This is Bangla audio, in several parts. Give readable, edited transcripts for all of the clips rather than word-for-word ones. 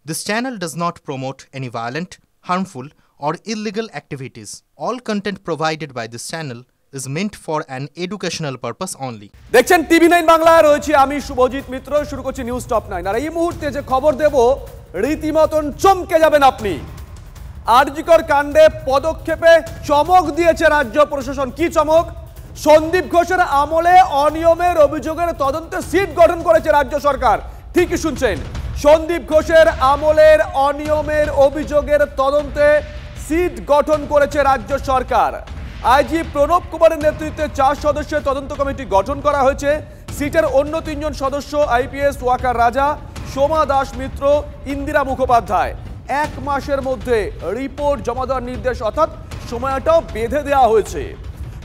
This channel does not promote any violent, harmful, or illegal activities. All content provided by this channel is meant for an educational purpose only. দেখছেন টিভি9 বাংলা, রয়েছে আমি শুভজিৎ মিত্র। শুরু করছি নিউজ টপ 9। আর এই মুহূর্তে যে খবর দেব, রীতিমতন চমকে যাবেন আপনি। আরজিকর কাণ্ডে পদক্ষেপে চমক দিয়েছে রাজ্য প্রশাসন। কি চমক? সন্দীপ ঘোষের আমলে অনিয়মের অভিযোগের তদন্তে সিট গঠন করেছে রাজ্য সরকার। ঠিকই শুনছেন, সন্দীপ ঘোষের আমলের অনিয়মের অভিযোগের তদন্তে সিট গঠন করেছে রাজ্য সরকার। আইজি প্রণব কুমারের নেতৃত্বে 4 সদস্যের তদন্ত কমিটি গঠন করা হয়েছে। সিটের অন্য 3 জন সদস্য আইপিএস ওয়াকার রাজা, সোমা দাস মিত্র, ইন্দিরা মুখোপাধ্যায়। 1 মাসের মধ্যে রিপোর্ট জমা দেওয়ার নির্দেশ, অর্থাৎ সময়টাও বেঁধে দেওয়া হয়েছে।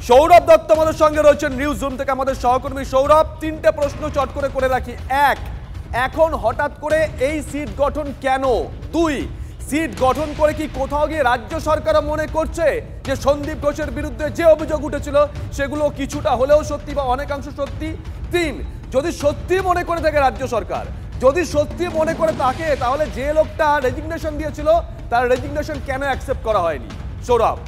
সৌরভ দত্ত আমাদের সঙ্গে রয়েছেন নিউজ রুম থেকে, আমাদের সহকর্মী সৌরভ। 3টে প্রশ্ন চট করে রাখি। 1, এখন হঠাৎ করে এই সিট গঠন কেন? 2, সিট গঠন করে কি কোথাও গিয়ে রাজ্য সরকারও মনে করছে যে সন্দীপ ঘোষের বিরুদ্ধে যে অভিযোগ উঠেছিল সেগুলো কিছুটা হলেও সত্যি বা অনেকাংশ সত্যি? 3, যদি সত্যি মনে করে থাকে রাজ্য সরকার, যদি সত্যি মনে করে থাকে, তাহলে যে লোকটা রেজিগনেশন দিয়েছিল তার রেজিগনেশন কেন অ্যাকসেপ্ট করা হয়নি? সৌরভ।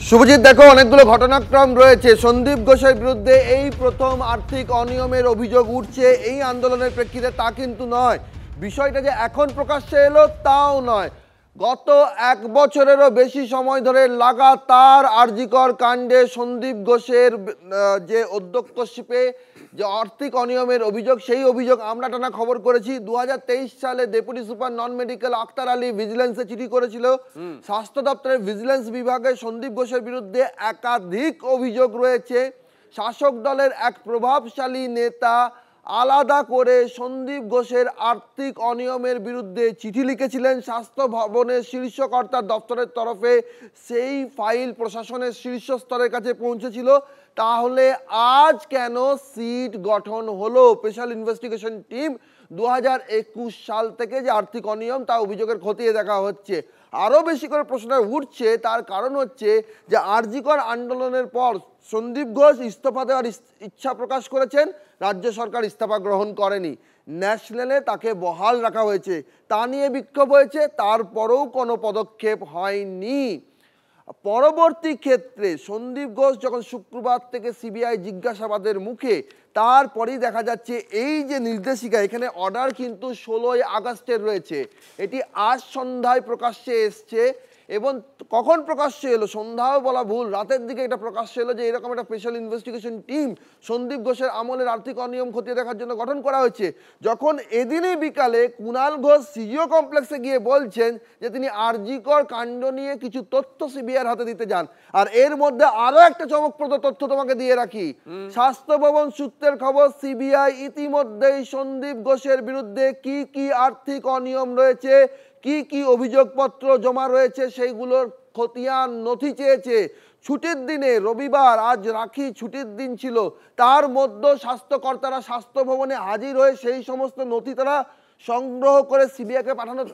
শুভজিৎ, দেখো, অনেকগুলো ঘটনাক্রম রয়েছে। সন্দীপ ঘোষের বিরুদ্ধে এই প্রথম আর্থিক অনিয়মের অভিযোগ উঠছে এই আন্দোলনের প্রেক্ষিতে তা কিন্তু নয়। বিষয়টা যে এখন প্রকাশ্যে এলো তাও নয়। গত 1 বছরেরও বেশি সময় ধরে লাগাতার আরজিকর কাণ্ডে সন্দীপ ঘোষের যে অধ্যক্ষশিপে যে আর্থিক অনিয়মের অভিযোগ, সেই অভিযোগ আমরা টানা খবর করেছি। 2023 সালে deputy super non medical Akhtar Ali ভিজিলেন্সে চিঠি করেছিল। স্বাস্থ্য দপ্তরের ভিজিলেন্স বিভাগে সন্দীপ ঘোষের বিরুদ্ধে একাধিক অভিযোগ রয়েছে। শাসক দলের এক প্রভাবশালী নেতা আলাদা করে সন্দীপ ঘোষের আর্থিক অনিয়মের বিরুদ্ধে চিঠি লিখেছিলেন স্বাস্থ্য ভবনের শীর্ষকর্তার দপ্তরের তরফে। সেই ফাইল প্রশাসনের শীর্ষ স্তরের কাছে পৌঁছেছিল। তাহলে আজ কেন সিট গঠন হলো? স্পেশাল ইনভেস্টিগেশন টিম 2021 সাল থেকে যে আর্থিক অনিয়ম তা অভিযোগের খতিয়ে দেখা হচ্ছে। আরও বেশি করে প্রশ্ন উঠছে, তার কারণ হচ্ছে যে আরজিকর আন্দোলনের পর সন্দীপ ঘোষ ইস্তফা দেওয়ার ইচ্ছা প্রকাশ করেছেন। রাজ্য সরকার ইস্তফা গ্রহণ করেনি, ন্যাশনালে তাকে বহাল রাখা হয়েছে। তা নিয়ে বিক্ষোভ হয়েছে, তারপরেও কোনো পদক্ষেপ হয়নি। পরবর্তী ক্ষেত্রে সন্দীপ ঘোষ যখন শুক্রবার থেকে সিবিআই জিজ্ঞাসাবাদের মুখে, তারপরেই দেখা যাচ্ছে এই যে নির্দেশিকা, এখানে অর্ডার কিন্তু 16ই আগস্টের রয়েছে। এটি আজ সন্ধ্যায় প্রকাশ্যে এসছে। এবং কখন প্রকাশ্যে এলো? সন্ধ্যাও বলা ভুল, রাতের দিকে এটা প্রকাশ্যে এলো যে এরকম একটা স্পেশাল ইনভেস্টিগেশন টিম সন্দীপ ঘোষের আমলের আর্থিক অনিয়ম খতিয়ে দেখার জন্য গঠন করা হয়েছে। যখন এদিনই বিকালে কুণাল ঘোষ সিজিও কমপ্লেক্সে গিয়ে বলছেন যে তিনি আরজিকর কাণ্ড নিয়ে কিছু তথ্য সিবিআইয়ের হাতে দিতে যান। আর এর মধ্যে আরো একটা চমকপ্রদ তথ্য তোমাকে দিয়ে রাখি। স্বাস্থ্য ভবন সূত্রের খবর, সিবিআই ইতিমধ্যেই সন্দীপ ঘোষের বিরুদ্ধে কি কি আর্থিক অনিয়ম রয়েছে, কি কি অভিযোগপত্র জমা রয়েছে, সেইগুলোর খতিয়ান নথি চেয়েছে। ছুটির দিনে, রবিবার, আজ রাখি, ছুটির দিন ছিল, তার মধ্যে স্বাস্থ্যকর্তারা স্বাস্থ্য ভবনে হাজির হয়ে সেই সমস্ত নথি তারা সংগ্রহ করে সিবিআইকে পাঠানোর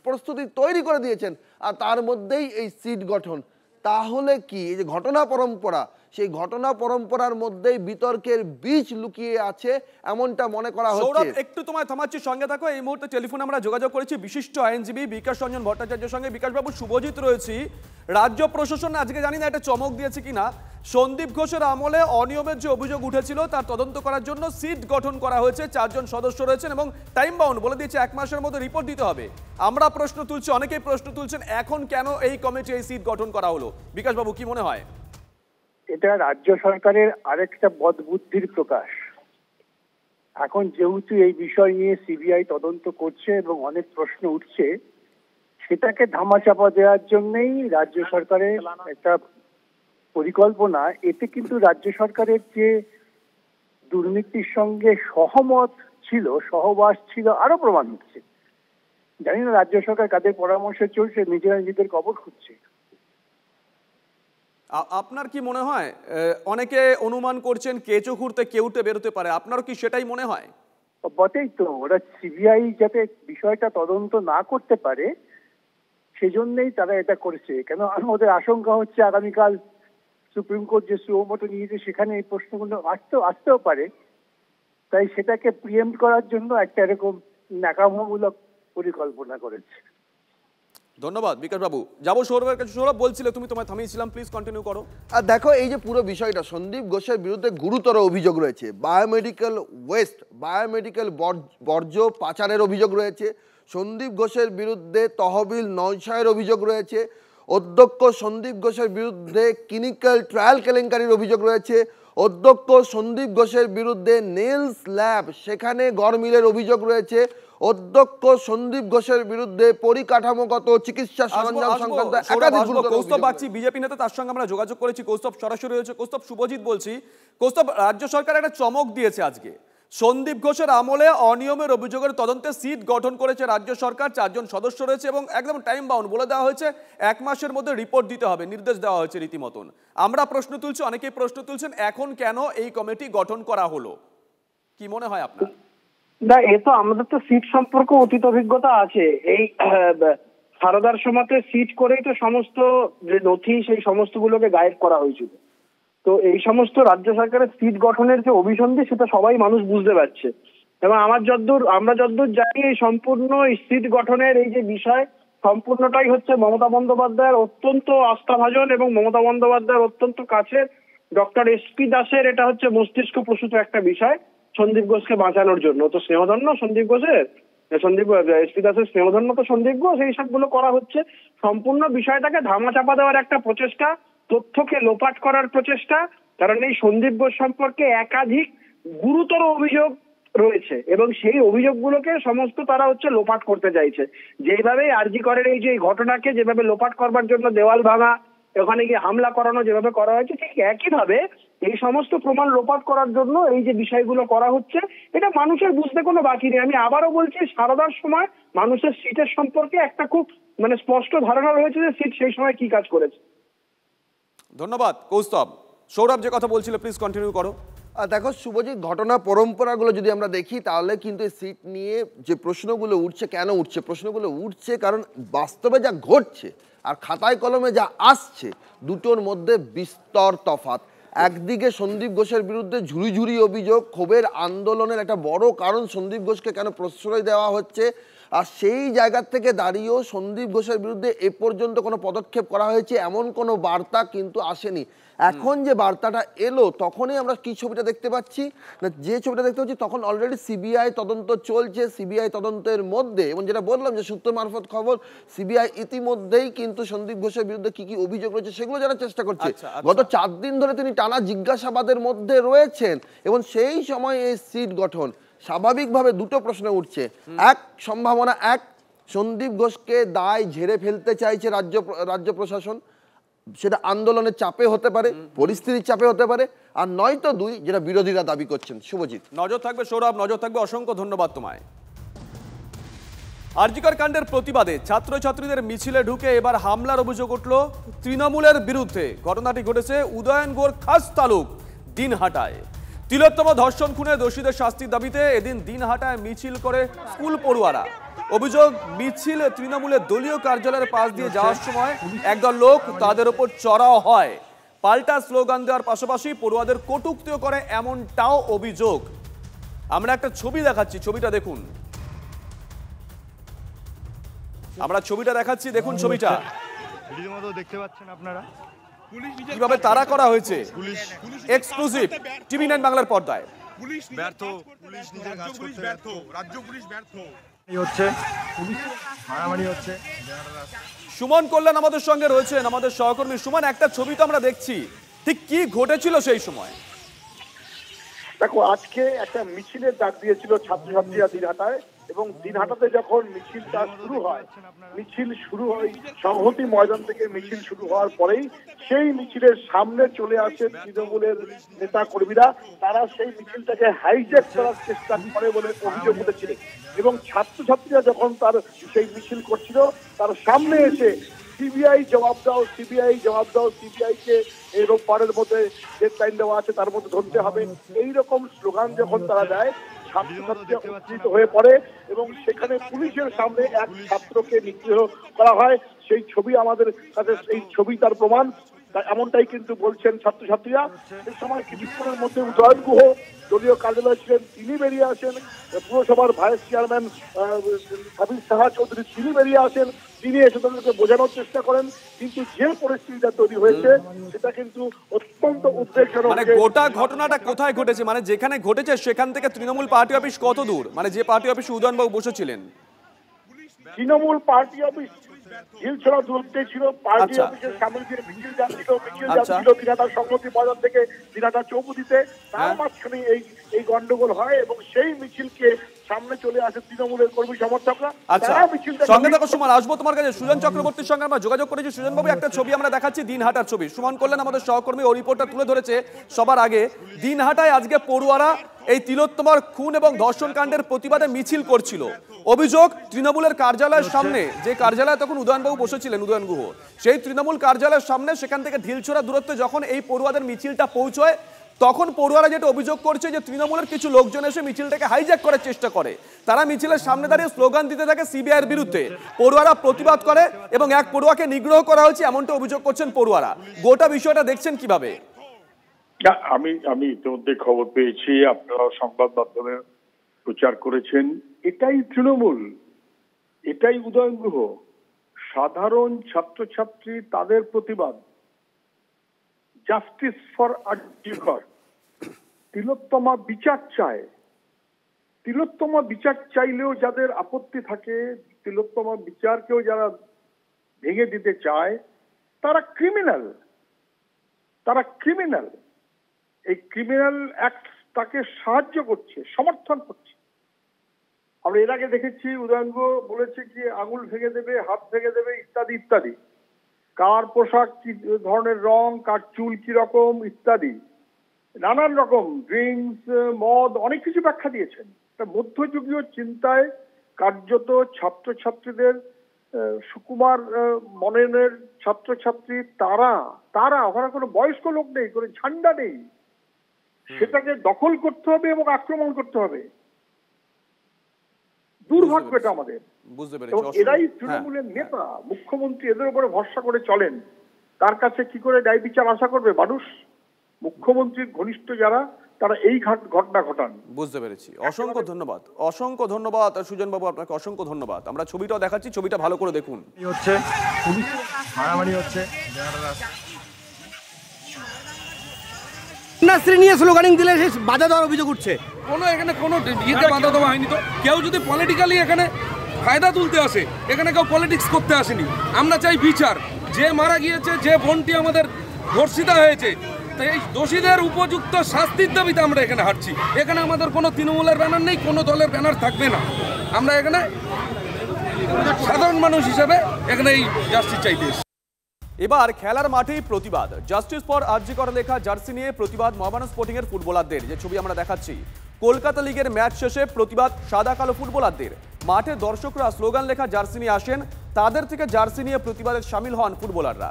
প্রস্তুতি তৈরি করে দিয়েছেন। আর তার মধ্যেই এই সিট গঠন। তাহলে কি এই যে ঘটনা পরম্পরা, সেই ঘটনা পরম্পরার মধ্যেই বিতর্কের বীজ লুকিয়ে আছে এমনটা মনে করা হচ্ছে। সৌরভ, একটু তোমায় থামাচ্ছি, সঙ্গে থাকো। এই মুহূর্তে টেলিফোনে আমরা যোগাযোগ করেছি বিশিষ্ট আইনজীবী বিকাশ রঞ্জন ভট্টাচার্যের সঙ্গে। বিকাশ বাবু, শুভজিৎ রয়েছি। রাজ্য প্রশাসন আজকে জানি না এটা চমক দিয়েছে কিনা, সন্দীপ ঘোষের আমলে অনিয়মের যে অভিযোগ উঠেছিল তার তদন্ত করার জন্য সিট গঠন করা হয়েছে। 4 জন সদস্য রয়েছেন এবং টাইম বাউন্ড বলে দিয়েছে 1 মাসের মধ্যে রিপোর্ট দিতে হবে। আমরা প্রশ্ন তুলছি, অনেকেই প্রশ্ন তুলছেন, এখন কেন এই কমিটি, এই সিট গঠন করা হলো? বিকাশ বাবু, কি মনে হয়? এটা রাজ্য সরকারের আরেকটা বদবুদ্ধির প্রকাশ। এখন যেহেতু এই বিষয় নিয়ে সিবিআই তদন্ত করছে এবং অনেক প্রশ্ন উঠছে, সেটাকে ধামাচাপা দেওয়ার জন্যই রাজ্য সরকারের একটা পরিকল্পনা। এতে কিন্তু রাজ্য সরকারের যে দুর্নীতির সঙ্গে সহমত ছিল, সহবাস ছিল, আরো প্রমাণ হচ্ছে। জানি না রাজ্য সরকার কাদের পরামর্শে চলছে, নিজেরা নিজেদের কবর খুঁজছে। আপনার কি মনে হয়? অনেকে অনুমান করছেন কেঁচো খুঁড়তে কেউটে বেরোতে পারে, আপনারও কি সেটাই মনে হয়? বটেই তো, ওরা সিবিআই যাতে বিষয়টা তদন্ত না করতে পারে সেজন্যই তারা এটা করেছে। কেন ওদের আশঙ্কা হচ্ছে আগামীকাল সুপ্রিম কোর্ট যে সুমোটো নিয়েছে সেখানে এই প্রশ্নগুলো আসতেও পারে। তাই সেটাকে প্রিএম্প্ট করার জন্য একটা এরকম ন্যাকামোমূলক পরিকল্পনা করেছে। ধন্যবাদ বিকাশ বাবু। যাবো সৌরভের কাছে। সৌরভ বলছিলে, তুমি তোমায় থামিয়েছিলাম, প্লিজ কন্টিনিউ করো। আর দেখো, এই যে পুরো বিষয়টা, সন্দীপ ঘোষের বিরুদ্ধে গুরুতর অভিযোগ রয়েছে। বায়োমেডিকেল ওয়েস্ট, বায়োমেডিকেল বর্জ্য পাচারের অভিযোগ রয়েছে। সন্দীপ ঘোষের বিরুদ্ধে তহবিল নয়ছয়ের অভিযোগ রয়েছে। অধ্যক্ষ সন্দীপ ঘোষের বিরুদ্ধে ক্লিনিক্যাল ট্রায়াল কেলেঙ্কারির অভিযোগ রয়েছে। অধ্যক্ষ সন্দীপ ঘোষের বিরুদ্ধে নেলস ল্যাব, সেখানে গড়মিলের অভিযোগ রয়েছে। অধ্যক্ষ সন্দীপ ঘোষের বিরুদ্ধে পরিকাঠামোগত চিকিৎসা সরঞ্জাম সংক্রান্ত একাধিক গুরুতর কৌস্তব বাগচি বিজেপি নেতা, তার সঙ্গে আমরা যোগাযোগ করেছি। কৌস্তব সরাসরি হয়েছে। কৌস্তব, শুভজিৎ বলছি। কৌস্তব, রাজ্য সরকার একটা চমক দিয়েছে আজকে। সন্দীপ ঘোষের আমলে অনিয়মের অভিযোগের তদন্তে সিট গঠন করেছে রাজ্য সরকার। 4 জন সদস্য রয়েছে এবং একদম টাইম বাউন্ড বলে দেওয়া হয়েছে, 1 মাসের মধ্যে রিপোর্ট দিতে হবে, নির্দেশ দেওয়া হয়েছে রীতিমতন। আমরা প্রশ্ন তুলছি, অনেকেই প্রশ্ন তুলছেন, এখন কেন এই কমিটি গঠন করা হলো, কি মনে হয় আপনার? না, এ তো আমাদের তো সিট সম্পর্কে অতীত অভিজ্ঞতা আছে। এই সারদার সময়তে সিট করেই তো সমস্ত যে নথি, সেই সমস্ত গুলোকে গায়েব করা হয়েছিল। তো এই সমস্ত রাজ্য সরকারের সিট গঠনের যে অভিসন্ধি, সেটা সবাই মানুষ বুঝতে পারছে। এবং আমরা যতদূর জানি, এই সম্পূর্ণ এই সিট গঠনের এই যে বিষয়, সম্পূর্ণটাই হচ্ছে মমতা বন্দ্যোপাধ্যায়ের অত্যন্ত আস্থাভাজন এবং মমতা বন্দ্যোপাধ্যায়ের অত্যন্ত কাছের ডক্টর এসপি দাসের এটা হচ্ছে মস্তিষ্ক প্রসূত একটা বিষয়, সন্দীপ ঘোষকে বাঁচানোর জন্য। তো স্নেহধন্য সন্দীপ ঘোষের, এসপি দাসের স্নেহধন্য তো সন্দীপ ঘোষ, এই সবগুলো করা হচ্ছে। সম্পূর্ণ বিষয়টাকে ধামাচাপা দেওয়ার একটা প্রচেষ্টা, তথ্যকে লোপাট করার প্রচেষ্টা। কারণ এই সন্দীপ ঘোষ সম্পর্কে একাধিক গুরুতর অভিযোগ রয়েছে এবং সেই অভিযোগগুলোকে সমস্ত তারা হচ্ছে লোপাট করতে চাইছে। যেভাবে আরজি করের এই যে ঘটনাকে যেভাবে লোপাট করবার জন্য দেওয়াল ভাঙা, ওখানে গিয়ে হামলা করানো যেভাবে করা হয়েছে, ঠিক একইভাবে এই সমস্ত প্রমাণ লোপাট করার জন্য এই যে বিষয়গুলো করা হচ্ছে, এটা মানুষের বুঝতে কোনো বাকি নেই। আমি আবারও বলছি, সারদার সময় মানুষের সিটের সম্পর্কে একটা খুব স্পষ্ট ধারণা রয়েছে যে সিট সেই সময় কি কাজ করেছে। ধন্যবাদ কৌস্তব। সৌরভ যে কথা বলছিল, প্লিজ কন্টিনিউ করো। দেখো শুভজিৎ, ঘটনা পরম্পরাগুলো যদি আমরা দেখি, তাহলে কিন্তু এই সিট নিয়ে যে প্রশ্নগুলো উঠছে, কেন উঠছে প্রশ্নগুলো উঠছে, কারণ বাস্তবে যা ঘটছে আর খাতায় কলমে যা আসছে, দুটোর মধ্যে বিস্তর তফাৎ। একদিকে সন্দীপ ঘোষের বিরুদ্ধে ঝুড়ি ঝুড়ি অভিযোগ, ক্ষোভের আন্দোলনের একটা বড় কারণ সন্দীপ ঘোষকে কেন প্রশ্রয় দেওয়া হচ্ছে, আর সেই জায়গা থেকে দাঁড়িয়েও সন্দীপ ঘোষের বিরুদ্ধে এ পর্যন্ত কোনো পদক্ষেপ করা হয়েছে এমন কোনো বার্তা কিন্তু আসেনি। এখন যে বার্তাটা এলো, তখনই আমরা কি ছবিটা দেখতে পাচ্ছি না, যে ছবিটা দেখতে পাচ্ছি তখন অলরেডি সিবিআই তদন্ত চলছে। সিবিআই তদন্তের মধ্যে, এবং যেটা বললাম যে সূত্র মারফত খবর, সিবিআই ইতিমধ্যেই কিন্তু সন্দীপ ঘোষের বিরুদ্ধে কি কি অভিযোগ রয়েছে সেগুলো জানার চেষ্টা করছে। গত 4 দিন ধরে তিনি টানা জিজ্ঞাসাবাদের মধ্যে রয়েছেন এবং সেই সময় এই সিট গঠন, স্বাভাবিকভাবে দুটো প্রশ্ন উঠছে। এক, সম্ভাবনা এক, সন্দীপ ঘোষকে দায় ঝেড়ে ফেলতে চাইছে রাজ্য প্রশাসন, সেটা আন্দোলনের চাপে হতে পারে, পরিস্থিতির চাপে হতে পারে, আর নয়তো 2, যেটা বিরোধীরা দাবি করছেন। শুভজিৎ, নজর থাকবে সৌরভ, নজর থাকবে। অসংখ্য ধন্যবাদ তোমায়। আরজিকর কাণ্ডের প্রতিবাদে ছাত্রছাত্রীদের মিছিলে ঢুকে এবার হামলার অভিযোগ উঠল তৃণমূলের বিরুদ্ধে। ঘটনাটি ঘটেছে উদয়নগড় খাস তালুক দিনহাটায়। তিলোত্তম ধর্ষণ খুনে দোষীদের শাস্তির দাবিতে এদিন দিনহাটায় মিছিল করে স্কুল পড়ুয়ারা। অভিযোগ, মিছিল তৃণমূলের দলীয় কার্যালয়ের পাশ দিয়ে যাওয়ার সময় একদল লোক তাদের উপর চড়াও হয়। পাল্টা স্লোগান দেওয়ার পাশাপাশি পড়ুয়াদের কটূক্তিও করে, এমনটাও অভিযোগ। আমরা একটা ছবি দেখাচ্ছি, ছবিটা দেখুন। আমরা ছবিটা দেখাচ্ছি, দেখুন ছবিটা। দেখতে পাচ্ছেন আপনারা কিভাবে তাড়া করা হয়েছে। এক্সক্লুসিভ টিভি9 বাংলার পর্দায়। পুলিশ ব্যর্থ, পুলিশ নিজের কাজ করতে ব্যর্থ, রাজ্য পুলিশ ব্যর্থ, এই হচ্ছে পুলিশ মারামারি হচ্ছে। সুমন কল্যাণ আমাদের সঙ্গে রয়েছেন, আমাদের সহকর্মী। সুমন, একটা ছবি তো আমরা দেখছি, ঠিক কি ঘটেছিল সেই সময়? দেখো, আজকে একটা মিছিলের ডাক দিয়েছিল ছাত্রছাত্রীরা দিনহাটায়, এবং দিনহাটাতে যখন মিছিলটা শুরু হয়, সংহতি ময়দান থেকে মিছিল শুরু হওয়ার পরেই সেই মিছিলের সামনে চলে আসে তৃণমূলের নেতা কর্মীরা। তারা সেই মিছিলটাকে হাইজ্যাক করার চেষ্টা করে বলে অভিযোগ উঠেছিল, এবং ছাত্রছাত্রীরা যখন তার সেই মিছিল করছিল, তার সামনে এসে সিবিআই জবাব দাও, সিবিআই জবাব দাও, সিবিআইকে এই রোববারের মধ্যে ডেডলাইন দেওয়া আছে, তার মধ্যে ধরতে হবে, এইরকম স্লোগান যখন তারা দেয়, ছাত্রছাত্রীরা উত্তেজিত হয়ে পড়ে এবং সেখানে পুলিশের সামনে এক ছাত্রকে নিগ্রহ করা হয়। সেই ছবি আমাদের কাছে, সেই ছবি তার প্রমাণ। এমনটাই কিন্তু বলছেন ছাত্রছাত্রীরা। এই সময় কিছুক্ষণের মধ্যে উদয়ন গুহ দলীয় কার্যালয়ে ছিলেন, তিনি বেরিয়ে আসেন। পুরসভার ভাইস চেয়ারম্যান সাবির সাহা চৌধুরী তিনি বেরিয়ে আসেন, তিনি এসে তাদেরকে বোঝানোর চেষ্টা করেন। কিন্তু যে পরিস্থিতিটা তৈরি হয়েছে সেটা কিন্তু অত্যন্ত উদ্বেগজনক। মানে গোটা ঘটনাটা কোথায় ঘটেছে, মানে যেখানে ঘটেছে সেখান থেকে তৃণমূল পার্টি অফিস কত দূর, মানে যে পার্টি অফিসে উদয়নবাবু বসেছিলেন? তৃণমূল পার্টি অফিস ঢিলছড়া দূরত্বে ছিল। পার্টি অফিসের সামনে দিয়ে মিছিল যাচ্ছিল দিনাটার সংহতি বাজার থেকে দিনাটা চৌপতিতে। তার মাঝখানে এই গন্ডগোল হয় এবং সেই মিছিলকে সামনে চলে আসে তৃণমূলের কর্মী সমর্থকরা। সঙ্গে থাকো সুমন, আসবো তোমার কাছে। সুজন চক্রবর্তীর সঙ্গে আমরা যোগাযোগ করেছি। সুজন বাবু, একটা ছবি আমরা দেখাচ্ছি দিনহাটার ছবি, সুমন করলেন আমাদের সহকর্মী, ও রিপোর্টটা তুলে ধরেছে সবার আগে। দিনহাটায় আজকে পড়ুয়ারা এই তিলোত্তমার খুন এবং ধর্ষণ কাণ্ডের প্রতিবাদে মিছিল করছিল। অভিযোগ তৃণমূলের কার্যালয়ের সামনে, যে কার্যালয়ে তখন উদয়নবাবু বসেছিলেন, উদয়ন গুহ, সেই তৃণমূল কার্যালয়ের সামনে সেখান থেকে ঢিলছোড়া দূরত্বে যখন এই পড়ুয়াদের মিছিলটা পৌঁছয়, তখন পড়ুয়ারা যেটা অভিযোগ করছে যে তৃণমূলের কিছু লোকজন এসে মিছিলটাকে হাইজ্যাক করার চেষ্টা করে। তারা মিছিলের সামনে দাঁড়িয়ে স্লোগান দিতে থাকে সিবিআইয়ের বিরুদ্ধে। পড়ুয়ারা প্রতিবাদ করে এবং এক পড়ুয়াকে নিগ্রহ করা হয়েছে, এমনটা অভিযোগ করছেন পড়ুয়ারা। গোটা বিষয়টা দেখছেন কিভাবে? আমি ইতিমধ্যে খবর পেয়েছি, আপনারা সংবাদ মাধ্যমে প্রচার করেছেন। এটাই তৃণমূল, এটাই উদয়ন গুহ। সাধারণ ছাত্রছাত্রী তাদের প্রতিবাদ, জাস্টিস ফর আরজিকর। তিলোত্তমা বিচার চায়। তিলোত্তমা বিচার চাইলেও যাদের আপত্তি থাকে, তিলোত্তমা বিচারকেও যারা ভেঙে দিতে চায়, তারা ক্রিমিনাল। এই ক্রিমিনাল অ্যাক্ট তাকে সাহায্য করছে, সমর্থন করছে। আমরা এর আগে দেখেছি উদয়নগ বলেছে কি আঙুল ভেঙে দেবে, হাত ভেঙে দেবে, ইত্যাদি ইত্যাদি। কার পোশাক কি ধরনের রং, কার চুল কি রকম ইত্যাদি নানান রকম ড্রিঙ্কস, মদ, অনেক কিছু ব্যাখ্যা দিয়েছেন। মধ্যযুগীয় চিন্তায় কার্যত ছাত্রছাত্রীদের সুকুমার মননের ছাত্রছাত্রী তারা ওখানে কোনো বয়স্ক লোক নেই, কোনো ঝান্ডা নেই, সেটাকে দখল করতে হবে এবং আক্রমণ করতে হবে। দুর্ভাগ্য এটা আমাদের। এরাই তৃণমূলের নেতা, মুখ্যমন্ত্রী, এদের উপরে ভরসা করে চলেন। তার কাছে কি করে ন্যায় বিচার আশা করবে মানুষ? মুখ্যমন্ত্রীর ঘনিষ্ঠ যারা, তারা এই ঘটনা ঘটান। বুঝতে পেরেছি। অসংখ্য ধন্যবাদ সুজন বাবু, আপনাকে অসংখ্য ধন্যবাদ। আমরা ছবিটাও দেখাচ্ছি, ছবিটা ভালো করে দেখুন। হচ্ছে পুলিশ মারামারি হচ্ছে, কন্যাশ্রী নিয়ে স্লোগানিং দিলে সেই বাধা দেওয়ার অভিযোগ উঠছে। এখানে কোনো ইয়েতে বাধা দেওয়া হয়নি। তো কেউ যদি পলিটিক্যালি এখানে ফায়দা তুলতে আসে, এখানে কেউ পলিটিক্স করতে আসেনি। আমরা চাই বিচার। যে মারা গিয়েছে, যে বোনটি আমাদের ধর্ষিতা হয়েছে, তাই এই দোষীদের উপযুক্ত শাস্তির দাবিতে আমরা এখানে হাঁটছি। এখানে আমাদের কোনো তৃণমূলের ব্যানার নেই, কোনো দলের ব্যানার থাকবে না। আমরা এখানে সাধারণ মানুষ হিসেবে এখানে এই জাস্টিস চাইতে এসেছি। এবার খেলার মাঠেই প্রতিবাদ। জাস্টিস ফর আরজিকর লেখা জার্সি নিয়ে প্রতিবাদ মোহামেডান স্পোর্টিং এর ফুটবলারদের। যে ছবি আমরা দেখাচ্ছি, কলকাতা লিগের ম্যাচ শেষে প্রতিবাদ সাদা কালো ফুটবলারদের। মাঠে দর্শকরা স্লোগান লেখা জার্সি নিয়ে আসেন, তাদের থেকে জার্সি নিয়ে প্রতিবাদে সামিল হন ফুটবলাররা।